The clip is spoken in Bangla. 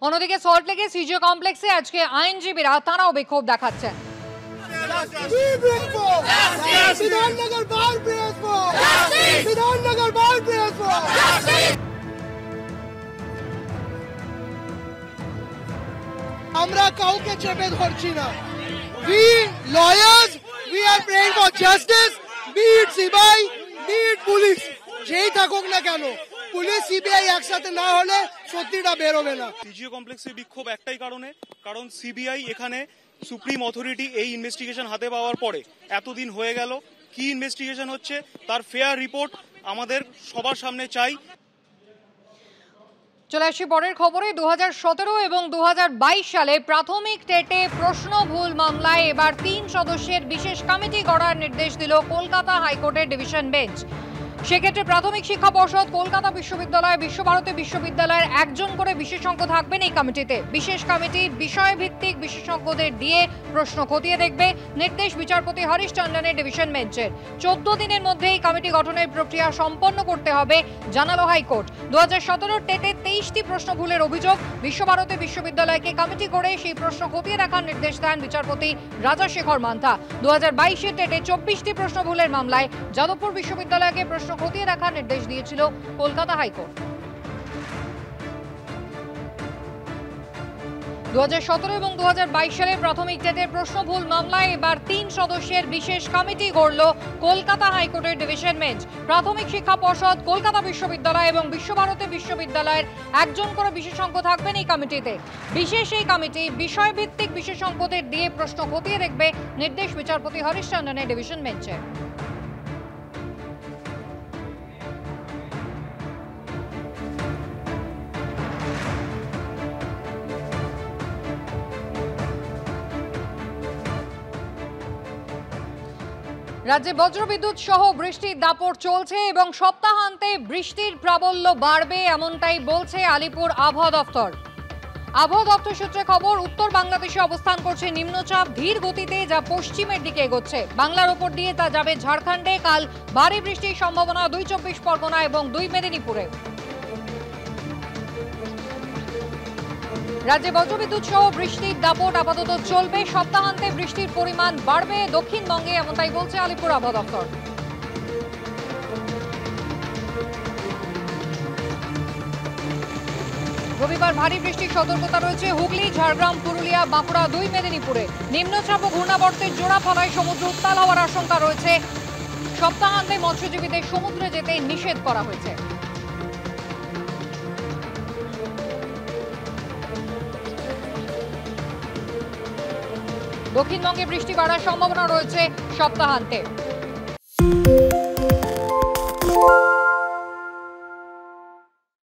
অন্যদিকে সল্টলেকে সিজিও কমপ্লেক্সে আজকে আইনজীবীরা তারাও বিক্ষোভ দেখাচ্ছেন। আমরা কাউকে চেপে ধরছি না। We lawyers, we are praying for justice, be it CBI, be it police, যেই থাকুক না কেন, পুলিশ সিবিআই একসাথে না হলে সত্যিটা বেরোবে না। সিজিও কমপ্লেক্সে বিক্ষোভ একটাই কারণ সিবিআই এখানে সুপ্রিম অথরিটি এই ইনভেস্টিগেশন হাতে পাওয়ার পরে এতদিন হয়ে গেল, কি ইনভেস্টিগেশন হচ্ছে তার ফেয়ার রিপোর্ট আমাদের সবার সামনে চাই। চলে আসি পরের খবরে। 2017 এবং 2022 সালে প্রাথমিক টেটে প্রশ্ন ভুল মামলায় এবার 3 সদস্যের বিশেষ কমিটি গড়ার নির্দেশ দিল কলকাতা হাইকোর্টের ডিভিশন বেঞ্চ। সেক্ষেত্রে প্রাথমিক শিক্ষা পর্ষদ, কলকাতা বিশ্ববিদ্যালয়, বিশ্বভারতী বিশ্ববিদ্যালয়ের একজন করে বিশেষজ্ঞ থাকবেন এই কমিটিতে। বিশেষ কমিটি বিষয়ভিত্তিক বিশেষজ্ঞদের দিয়ে প্রশ্ন খতিয়ে দেখবে, নির্দেশ বিচারপতি হরিশ টন্ডনের ডিভিশন বেঞ্চের। 14 দিনের মধ্যে এই কমিটি গঠনের প্রক্রিয়া সম্পন্ন করতে হবে জানালো হাইকোর্ট। 2017 টেটে 23টি প্রশ্ন ভুলের অভিযোগ। বিশ্বভারতী বিশ্ববিদ্যালয়কে কমিটি করে সেই প্রশ্ন খতিয়ে দেখার নির্দেশ দেন বিচারপতি রাজাশেখর মান্থা। 2022 টেটে 24টি প্রশ্ন ভুলের মামলায় যাদবপুর বিশ্ববিদ্যালয়কে প্রশ্ন খতিয়ে রাখার নির্দেশ দিয়েছিল কলকাতা হাইকোর্ট। 2017 এবং 2022 সালে প্রাথমিক টেটের প্রশ্ন ভুল মামলায় এবার 3 সদস্যের বিশেষ কমিটি গড়ল কলকাতা হাইকোর্টের ডিভিশন বেঞ্চ। প্রাথমিক শিক্ষা পর্ষদ, কলকাতা বিশ্ববিদ্যালয় এবং বিশ্বভারতী বিশ্ববিদ্যালয়ের একজন করে বিশেষজ্ঞ থাকবেন এই কমিটিতে। বিশেষ এই কমিটি বিষয়ভিত্তিক বিশেষজ্ঞদের দিয়ে প্রশ্ন খতিয়ে দেখবে, নির্দেশ বিচারপতি হরিশ টন্ডনের ডিভিশন বেঞ্চের। রাজ্যে বজ্রবিদ্যুৎ সহ বৃষ্টির দাপট চলছে এবং সপ্তাহান্তে বৃষ্টির প্রাবল্য বাড়বে, এমনটাই বলছে আলিপুর আবহাওয়া দপ্তর। আবহাওয়া দপ্তর সূত্রে খবর, উত্তর বাংলাদেশে অবস্থান করছে নিম্নচাপ ধীর গতিতে, যা পশ্চিমের দিকে এগোচ্ছে। বাংলার উপর দিয়ে তা যাবে ঝাড়খণ্ডে। কাল ভারী বৃষ্টির সম্ভাবনা 2 চব্বিশ পরগনা এবং 2 মেদিনীপুরে। রাজ্যে বজ্রবিদ্যুৎ সহ বৃষ্টির দাপট আপাতত চলবে, সপ্তাহান্তে বৃষ্টির পরিমাণ বাড়বে দক্ষিণবঙ্গে, এমনটাই বলছে আলিপুর আবহাওয়া দপ্তর। রবিবার ভারী বৃষ্টির সতর্কতা রয়েছে হুগলি, ঝাড়গ্রাম, পুরুলিয়া, বাঁকুড়া, 2 মেদিনীপুরে। নিম্নচাপ ও ঘূর্ণাবর্তের জোড়া ফলায় সমুদ্র উত্তাল হওয়ার আশঙ্কা রয়েছে। সপ্তাহান্তে মৎস্যজীবীদের সমুদ্রে যেতে নিষেধ করা হয়েছে। দক্ষিণবঙ্গে বৃষ্টি বাড়ার সম্ভাবনা রয়েছে সপ্তাহান্তে।